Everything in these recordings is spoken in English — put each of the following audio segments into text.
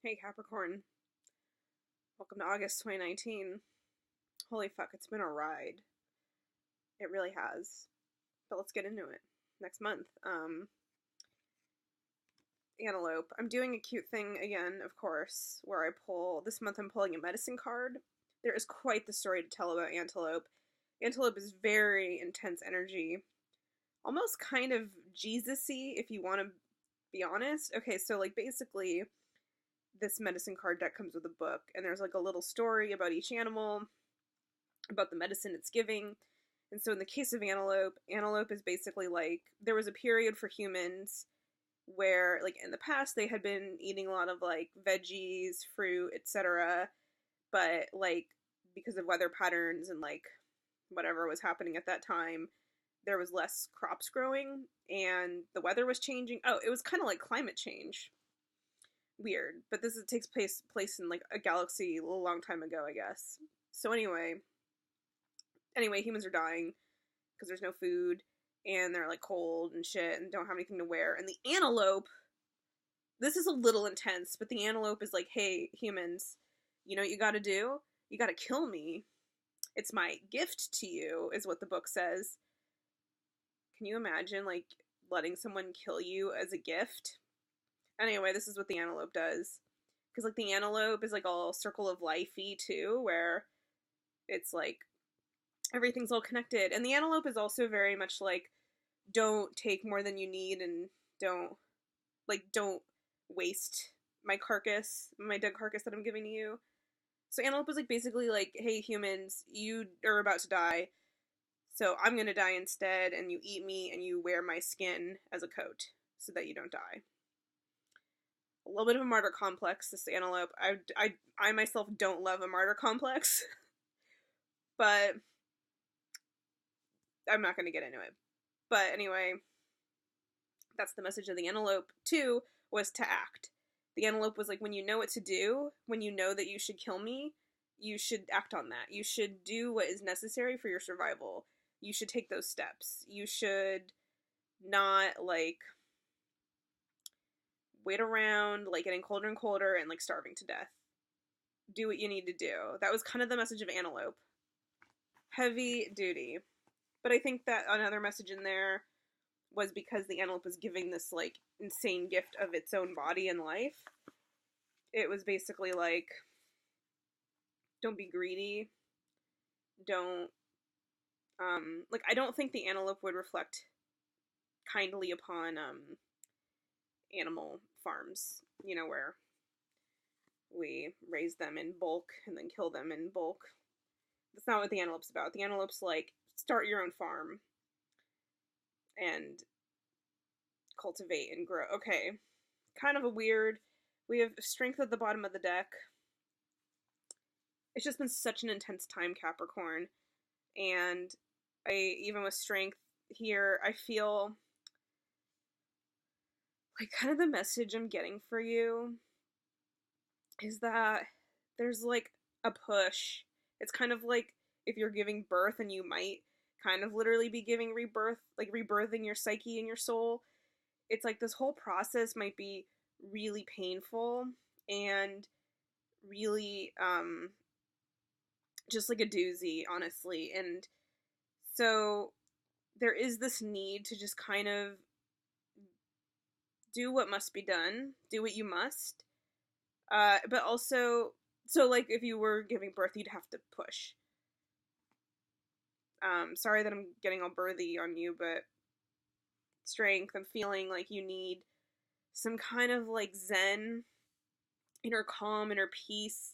Hey Capricorn, welcome to August 2019. Holy fuck, it's been a ride. It really has. But let's get into it. Next month, Antelope. I'm doing a cute thing again, of course, where this month I'm pulling a medicine card. There is quite the story to tell about Antelope. Antelope is very intense energy. Almost kind of Jesus-y, if you want to be honest. Okay, so basically this medicine card deck comes with a book, and there's a little story about each animal, about the medicine it's giving. And so in the case of Antelope is basically there was a period for humans where in the past they had been eating a lot of veggies, fruit, etc. But because of weather patterns and whatever was happening at that time, there was less crops growing and the weather was changing. Oh, it was kind of like climate change. Weird, but takes place in a galaxy a long time ago, I guess. So anyway, humans are dying because there's no food and they're cold and shit and don't have anything to wear. And the antelope, this is a little intense, but the antelope is like, hey, humans, you know what you gotta do? You gotta kill me. It's my gift to you, is what the book says. Can you imagine letting someone kill you as a gift? Anyway, this is what the antelope does. Because the antelope is all circle of life-y too, where it's everything's all connected. And the antelope is also very much don't take more than you need, and don't waste my dead carcass that I'm giving to you. So antelope is basically hey, humans, you are about to die, so I'm gonna die instead, and you eat me and you wear my skin as a coat so that you don't die. A little bit of a martyr complex, this antelope. I myself don't love a martyr complex, but I'm not going to get into it. But anyway, that's the message of the antelope, too, was to act. The antelope was when you know what to do, when you know that you should kill me, you should act on that. You should do what is necessary for your survival. You should take those steps. You should not, wait around, getting colder and colder and, starving to death. Do what you need to do. That was kind of the message of Antelope. Heavy duty. But I think that another message in there was because the antelope was giving this, insane gift of its own body and life. It was basically don't be greedy. Don't, I don't think the antelope would reflect kindly upon, animal farms, where we raise them in bulk and then kill them in bulk. That's not what the antelope's about. The antelope's start your own farm and cultivate and grow. Okay, kind of a weird. We have strength at the bottom of the deck. It's just been such an intense time, Capricorn, and even with strength here, I feel kind of the message I'm getting for you is that there's a push. It's kind of if you're giving birth, and you might kind of literally be giving rebirth, rebirthing your psyche and your soul. It's this whole process might be really painful and really just a doozy, honestly. And so there is this need to just kind of do what must be done, do what you must, but also, so if you were giving birth, you'd have to push. Sorry that I'm getting all birthy on you, but strength, I'm feeling you need some kind of zen, inner calm, inner peace,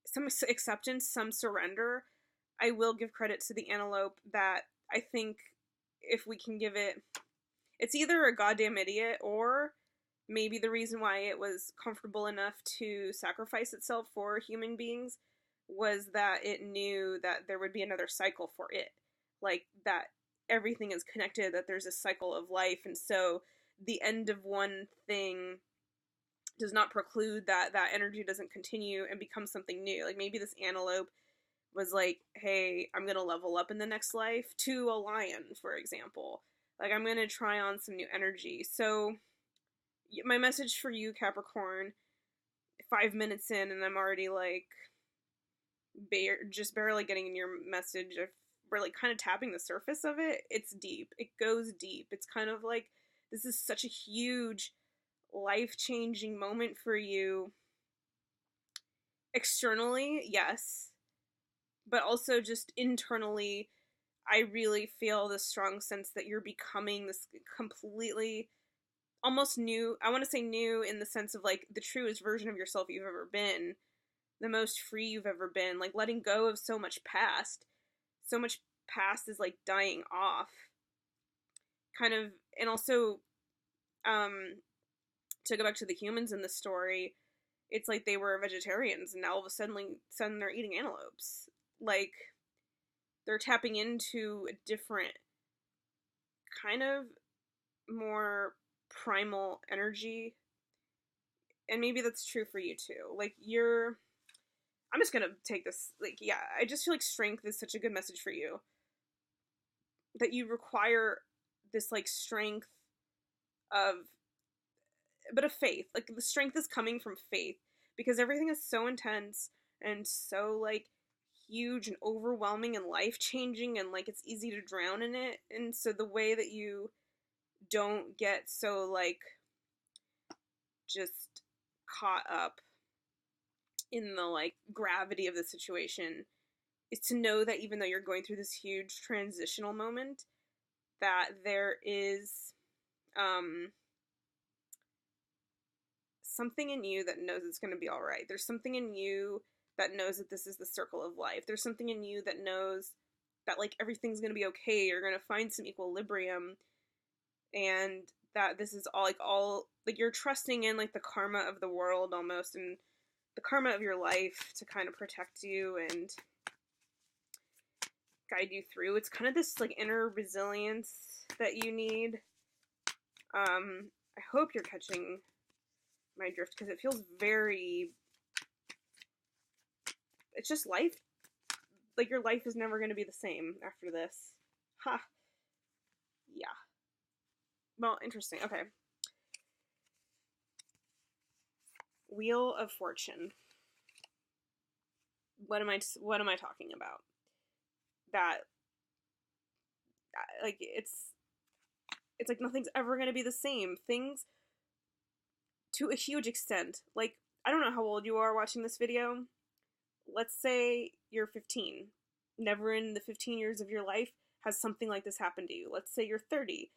some acceptance, some surrender. I will give credit to the antelope that I think if we can give it, it's either a goddamn idiot, or maybe the reason why it was comfortable enough to sacrifice itself for human beings was that it knew that there would be another cycle for it. That everything is connected, that there's a cycle of life, and so the end of one thing does not preclude that energy doesn't continue and become something new. Maybe this antelope was hey, I'm gonna level up in the next life to a lion, for example. I'm going to try on some new energy. So my message for you, Capricorn, 5 minutes in and I'm already like just barely getting in your message. We're like kind of tapping the surface of it. It's deep. It goes deep. It's kind of like this is such a huge life-changing moment for you. Externally, yes, but also just internally, I really feel this strong sense that you're becoming this completely almost new. I want to say new in the sense of like the truest version of yourself you've ever been, the most free you've ever been, like letting go of so much past. So much past is like dying off. Kind of, and also, to go back to the humans in the story, it's like they were vegetarians and now all of a sudden they're eating antelopes. Like, they're tapping into a different kind of more primal energy. And maybe that's true for you too. Like, I'm just gonna take this, like, yeah, I just feel like strength is such a good message for you. That you require this, like, strength of, but of faith. Like, the strength is coming from faith. Because everything is so intense and so, like, huge and overwhelming and life-changing and, like, it's easy to drown in it. And so the way that you don't get so, like, just caught up in the, like, gravity of the situation is to know that even though you're going through this huge transitional moment, that there is something in you that knows it's going to be all right. There's something in you that knows that this is the circle of life. There's something in you that knows that, like, everything's going to be okay. You're going to find some equilibrium, and that this is all, like, you're trusting in, like, the karma of the world almost, and the karma of your life to kind of protect you and guide you through. It's kind of this, like, inner resilience that you need. I hope you're catching my drift, because it feels very, it's just life. Like, your life is never going to be the same after this. Ha. Yeah. Well, interesting. Okay. Wheel of Fortune. What am I talking about? That, like, it's like nothing's ever going to be the same. Things, to a huge extent, like, I don't know how old you are watching this video. Let's say you're 15. Never in the 15 years of your life has something like this happened to you. Let's say you're 30.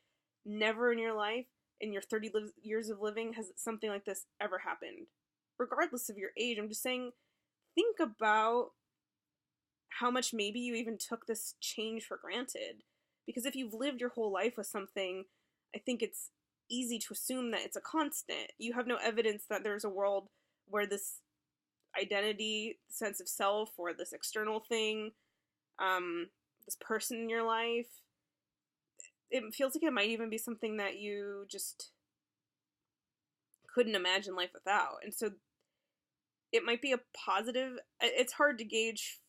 Never in your life, in your 30 years of living, has something like this ever happened. Regardless of your age, I'm just saying, think about how much maybe you even took this change for granted. Because if you've lived your whole life with something, I think it's easy to assume that it's a constant. You have no evidence that there's a world where this identity, sense of self, or this external thing, this person in your life, it feels like it might even be something that you just couldn't imagine life without. And so it might be a positive. It's hard to gauge,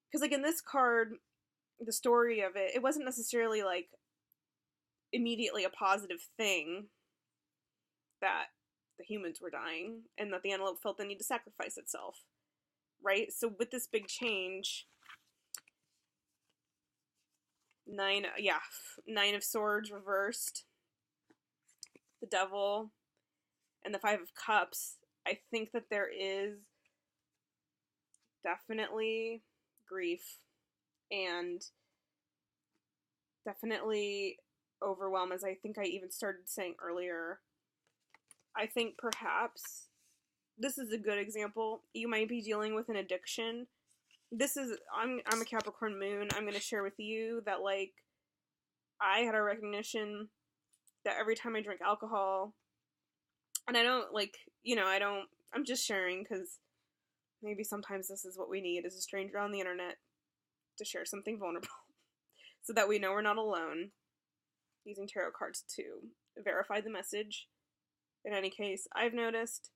because, like, in this card, the story of it wasn't necessarily, like, immediately a positive thing that the humans were dying and that the antelope felt the need to sacrifice itself, right? So with this big change, Nine of Swords reversed, the Devil, and the Five of Cups, I think that there is definitely grief and definitely overwhelm, as I think I even started saying earlier. I think perhaps this is a good example. You might be dealing with an addiction. I'm a Capricorn moon. I'm going to share with you that, like, I had a recognition that every time I drink alcohol, and I don't, like, I'm just sharing because maybe sometimes this is what we need as a stranger on the internet, to share something vulnerable so that we know we're not alone, using tarot cards to verify the message. In any case, I've noticed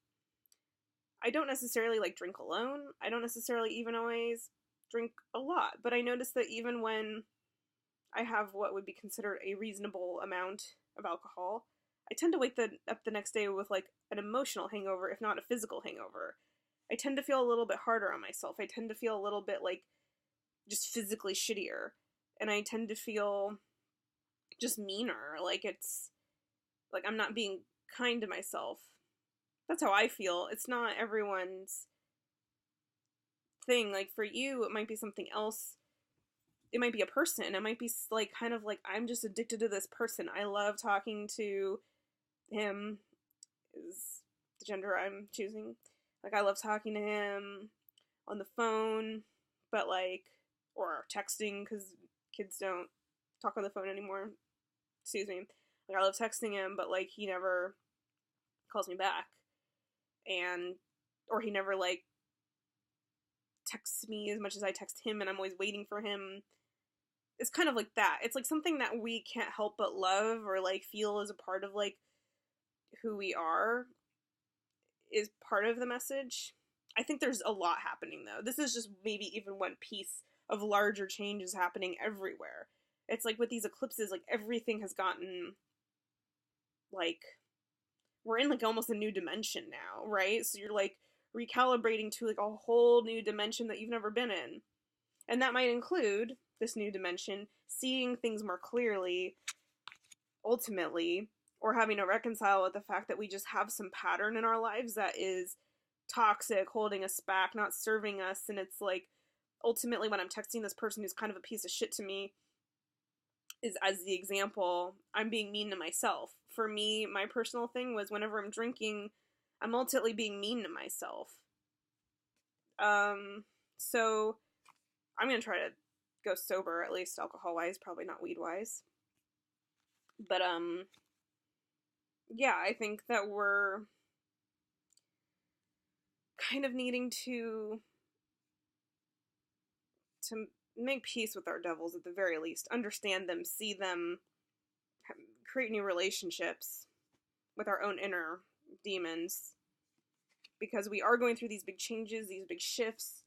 I don't necessarily, like, drink alone. I don't necessarily even always drink a lot, but I notice that even when I have what would be considered a reasonable amount of alcohol, I tend to up the next day with like an emotional hangover, if not a physical hangover. I tend to feel a little bit harder on myself. I tend to feel a little bit like just physically shittier. And I tend to feel just meaner. Like it's like I'm not being kind to myself. That's how I feel. It's not everyone's thing. Like for you, it might be something else. It might be a person. It might be like kind of like I'm just addicted to this person. I love talking to him, is the gender I'm choosing. Like I love talking to him on the phone, but like, or texting, because kids don't talk on the phone anymore. Excuse me. Like I love texting him, but like he never calls me back. And, or he never like texts me as much as I text him, and I'm always waiting for him. It's kind of like that. It's like something that we can't help but love or like feel as a part of like who we are is part of the message. I think there's a lot happening though. This is just maybe even one piece of larger changes happening everywhere. It's like with these eclipses, like everything has gotten like, we're in like almost a new dimension now, right? So you're like recalibrating to like a whole new dimension that you've never been in. And that might include this new dimension, seeing things more clearly, ultimately, or having to reconcile with the fact that we just have some pattern in our lives that is toxic, holding us back, not serving us. And it's like, ultimately, when I'm texting this person who's kind of a piece of shit to me, is as the example, I'm being mean to myself. For me, my personal thing was whenever I'm drinking, I'm ultimately being mean to myself. So I'm gonna try to go sober, at least alcohol-wise, probably not weed-wise. But, yeah, I think that we're kind of needing to make peace with our devils at the very least, understand them, see them, create new relationships with our own inner demons, because we are going through these big changes, these big shifts.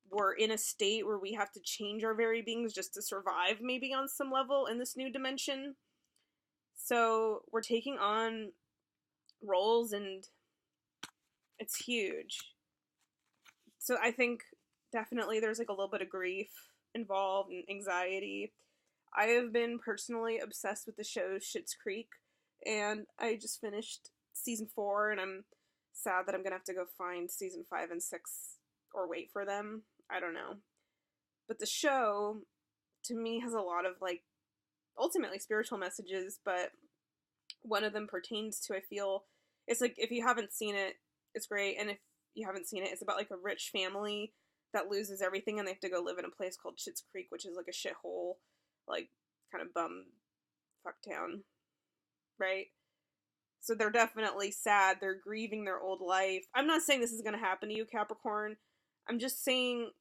We're in a state where we have to change our very beings just to survive, maybe on some level, in this new dimension. So we're taking on roles, and it's huge. So I think definitely there's like a little bit of grief involved and anxiety. I have been personally obsessed with the show Schitt's Creek, and I just finished season 4, and I'm sad that I'm gonna have to go find season 5 and 6 or wait for them. I don't know. But the show, to me, has a lot of like ultimately spiritual messages, but one of them pertains to, I feel, it's like, if you haven't seen it, it's great, and if you haven't seen it, it's about like a rich family that loses everything and they have to go live in a place called Schitt's Creek, which is like a shithole, like kind of bum fuck town, right? So they're definitely sad. They're grieving their old life. I'm not saying this is going to happen to you, Capricorn. I'm just saying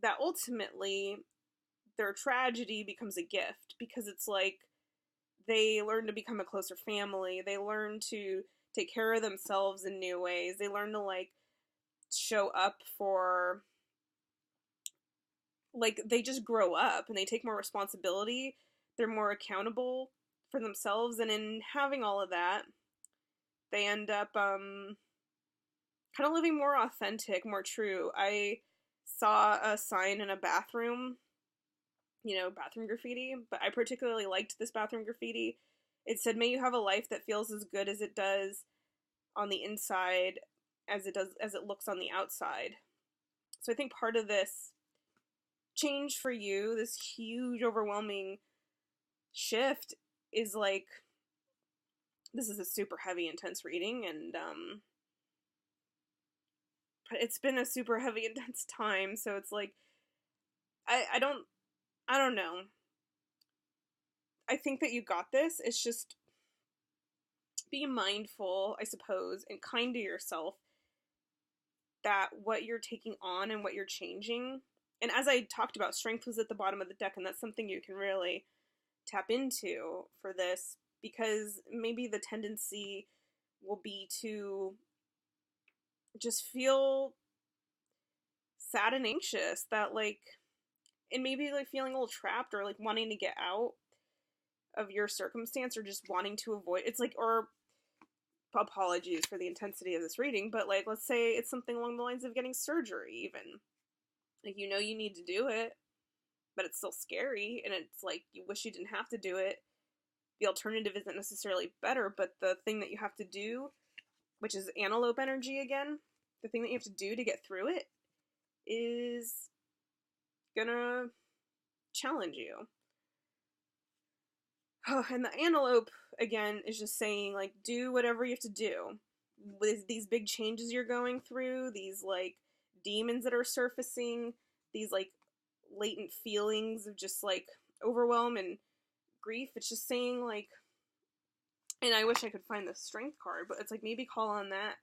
that ultimately their tragedy becomes a gift, because it's like they learn to become a closer family. They learn to take care of themselves in new ways. They learn to like show up for, like, they just grow up and they take more responsibility. They're more accountable for themselves, and in having all of that, they end up kind of living more authentic, more true. I saw a sign in a bathroom, bathroom graffiti, but I particularly liked this bathroom graffiti. It said, "May you have a life that feels as good as it does on the inside as it looks on the outside." So I think part of this change for you, this huge, overwhelming shift, is like, this is a super heavy, intense reading, and but it's been a super heavy, intense time, so it's like, I don't know. I think that you got this. It's just be mindful, I suppose, and kind to yourself, that what you're taking on and what you're changing, and as I talked about, strength was at the bottom of the deck, and that's something you can really tap into for this, because maybe the tendency will be to just feel sad and anxious, that like, and maybe like feeling a little trapped, or like wanting to get out of your circumstance, or just wanting to avoid, it's like, or apologies for the intensity of this reading, but like, let's say it's something along the lines of getting surgery, even. Like, you know you need to do it, but it's still scary, and it's like, you wish you didn't have to do it. The alternative isn't necessarily better, but the thing that you have to do, which is antelope energy again, the thing that you have to do to get through it is gonna challenge you. And the antelope, again, is just saying, like, do whatever you have to do. With these big changes you're going through, these, like, demons that are surfacing, these, like, latent feelings of just, like, overwhelm and grief. It's just saying, like, and I wish I could find the strength card, but it's like, maybe call on that,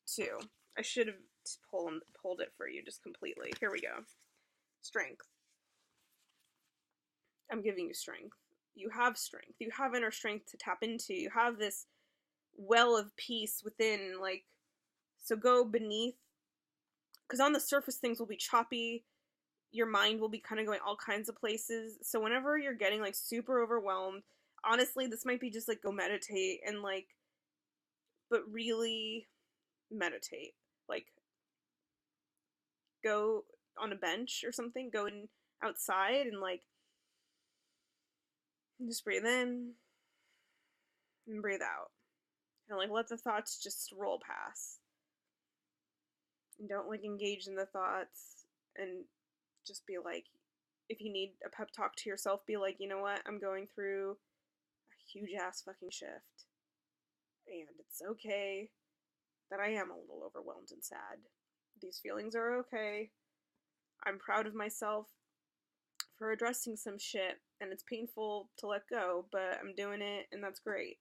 too. I should have pulled it for you just completely. Here we go. Strength. I'm giving you strength. You have strength. You have inner strength to tap into. You have this well of peace within, like, so go beneath, because on the surface things will be choppy. Your mind will be kind of going all kinds of places. So whenever you're getting, like, super overwhelmed, honestly, this might be just, like, go meditate and, like, but really meditate. Like, go on a bench or something, go outside and, like, just breathe in and breathe out. And, like, let the thoughts just roll past. And don't, like, engage in the thoughts, and just be like, if you need a pep talk to yourself, be like, you know what, I'm going through a huge ass fucking shift. And it's okay that I am a little overwhelmed and sad. These feelings are okay. I'm proud of myself for addressing some shit, and it's painful to let go, but I'm doing it, and that's great.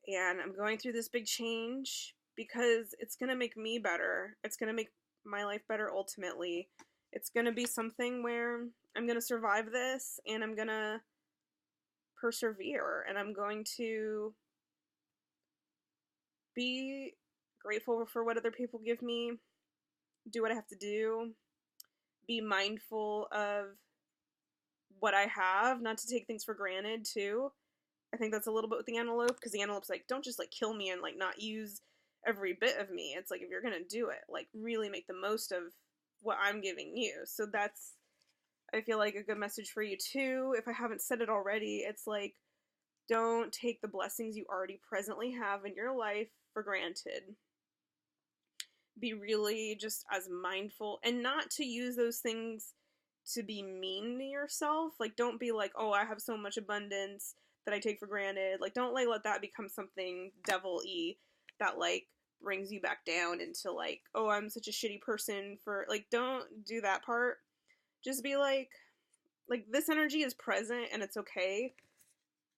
And I'm going through this big change because it's gonna make me better. It's gonna make my life better ultimately. It's gonna be something where I'm gonna survive this, and I'm gonna persevere, and I'm going to be grateful for what other people give me, do what I have to do, be mindful of what I have, not to take things for granted, too. I think that's a little bit with the antelope, because the antelope's like, don't just, like, kill me and, like, not use every bit of me. It's like, if you're gonna do it, like, really make the most of what I'm giving you. So that's, I feel like, a good message for you, too. If I haven't said it already, it's like, don't take the blessings you already presently have in your life for granted. Be really just as mindful, and not to use those things to be mean to yourself. Like, don't be like, oh, I have so much abundance that I take for granted. Like, don't, like, let that become something devil-y that, like, brings you back down into, like, oh, I'm such a shitty person for, like, don't do that part. Just be like, this energy is present and it's okay,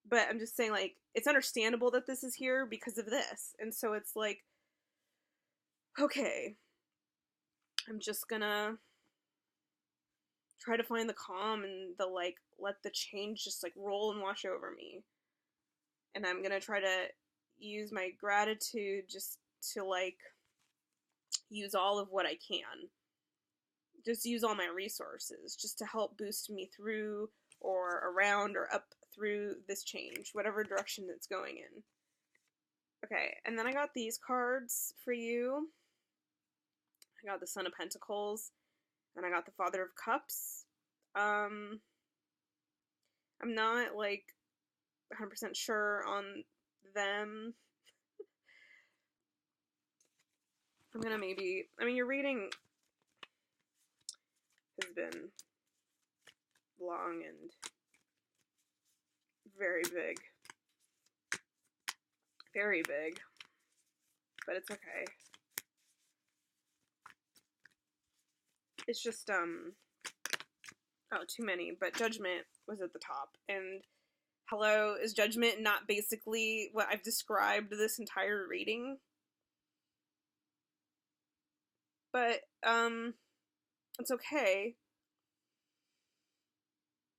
but I'm just saying, like, it's understandable that this is here because of this. And so it's like, okay, I'm just gonna try to find the calm and the, like, let the change just, like, roll and wash over me. And I'm gonna try to use my gratitude just to, like, use all of what I can. Just use all my resources just to help boost me through or around or up through this change, whatever direction it's going in. Okay, and then I got these cards for you. I got the Son of Pentacles, and I got the Father of Cups. I'm not, like, 100% sure on them. I'm gonna maybe, I mean, your reading has been long and very big. Very big. But it's okay. It's just, oh, too many, but Judgment was at the top, and hello, is Judgment not basically what I've described this entire reading? But, it's okay,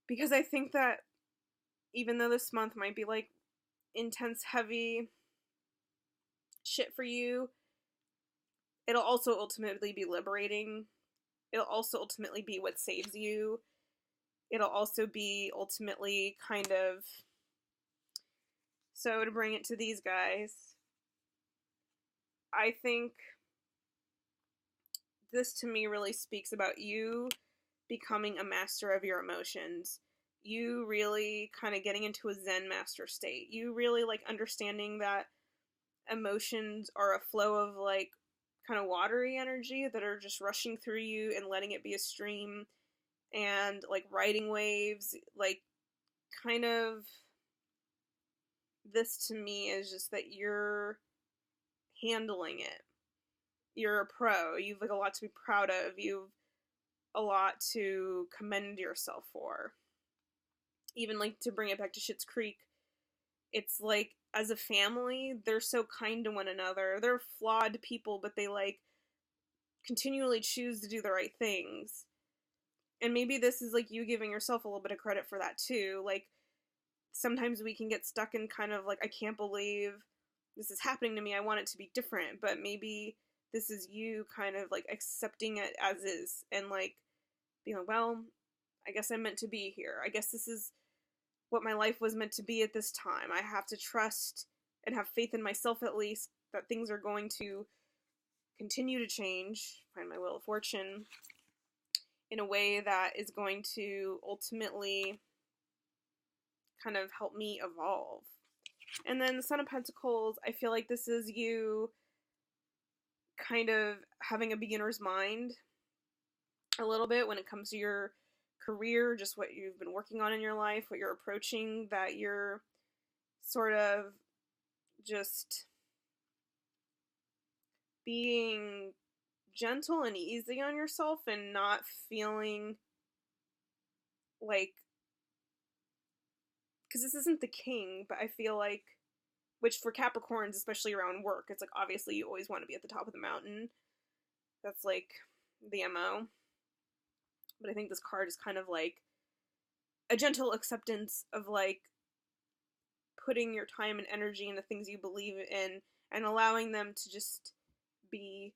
because I think that even though this month might be, like, intense, heavy shit for you, it'll also ultimately be liberating. It'll also ultimately be what saves you. It'll also be ultimately kind of, so to bring it to these guys, I think this to me really speaks about you becoming a master of your emotions. You really kind of getting into a Zen master state. You really like understanding that emotions are a flow of like kind of watery energy that are just rushing through you and letting it be a stream and like riding waves. Like, kind of, this to me is just that you're handling it. You're a pro. You've like a lot to be proud of. You've a lot to commend yourself for. Even like to bring it back to Schitt's Creek, it's like as a family, they're so kind to one another. They're flawed people, but they like continually choose to do the right things. And maybe this is like you giving yourself a little bit of credit for that too. Like sometimes we can get stuck in kind of like, I can't believe this is happening to me. I want it to be different. But maybe this is you kind of like accepting it as is and like being like, well, I guess I'm meant to be here. I guess this is what my life was meant to be at this time. I have to trust and have faith in myself at least that things are going to continue to change, find my wheel of fortune in a way that is going to ultimately kind of help me evolve. And then the Son of Pentacles, I feel like this is you kind of having a beginner's mind a little bit when it comes to your career, just what you've been working on in your life, what you're approaching, that you're sort of just being gentle and easy on yourself and not feeling like, because this isn't the king, but I feel like, which for Capricorns, especially around work, it's like obviously you always want to be at the top of the mountain. That's like the MO. But I think this card is kind of like a gentle acceptance of like putting your time and energy into things you believe in and allowing them to just be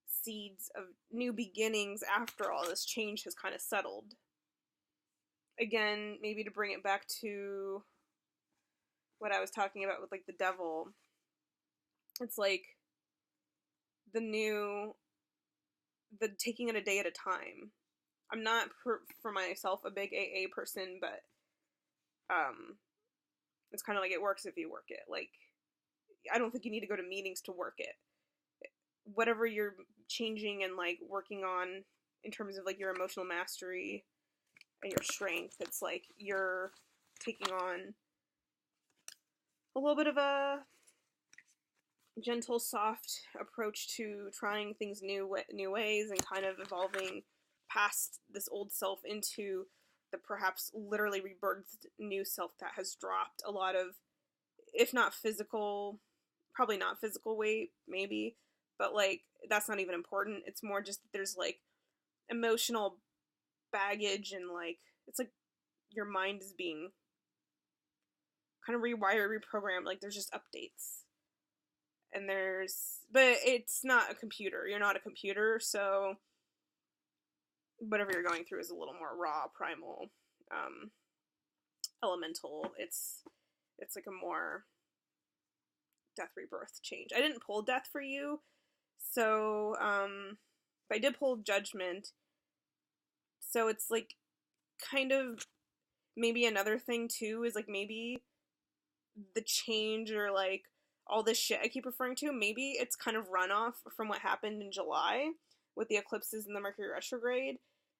seeds of new beginnings after all this change has kind of settled. Again, maybe to bring it back to what I was talking about with like the devil, it's like the taking it a day at a time. I'm not for myself a big AA person, but it's kind of like it works if you work it. Like, I don't think you need to go to meetings to work it. Whatever you're changing and like working on in terms of like your emotional mastery and your strength, it's like you're taking on a little bit of a gentle, soft approach to trying things new ways and kind of evolving past this old self into the perhaps literally rebirthed new self that has dropped a lot of, if not physical, probably not physical weight, maybe, but like that's not even important. It's more just that there's like emotional baggage and like it's like your mind is being kind of rewired, reprogrammed. Like there's just updates. And but it's not a computer. You're not a computer, so whatever you're going through is a little more raw, primal, elemental. It's like a more death, rebirth, change. I didn't pull death for you, so but I did pull judgment. So it's like kind of maybe another thing too is like maybe the change or like all this shit I keep referring to, maybe it's kind of runoff from what happened in July with the eclipses and the Mercury retrograde.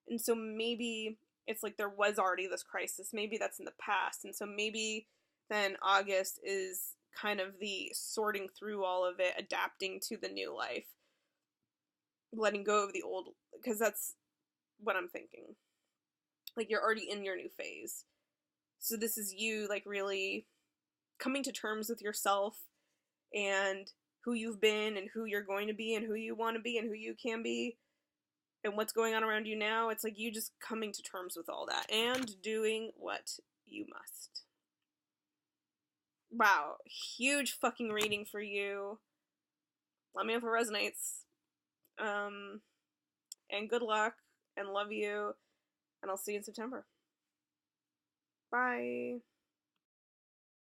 And so maybe it's like there was already this crisis. Maybe that's in the past. And so maybe then August is kind of the sorting through all of it, adapting to the new life, letting go of the old, because that's what I'm thinking. Like you're already in your new phase. So this is you like really coming to terms with yourself and who you've been and who you're going to be and who you want to be and who you can be and what's going on around you now. It's like you just coming to terms with all that and doing what you must. Wow, huge fucking reading for you. Let me know if it resonates. And good luck and love you, and I'll see you in September. Bye.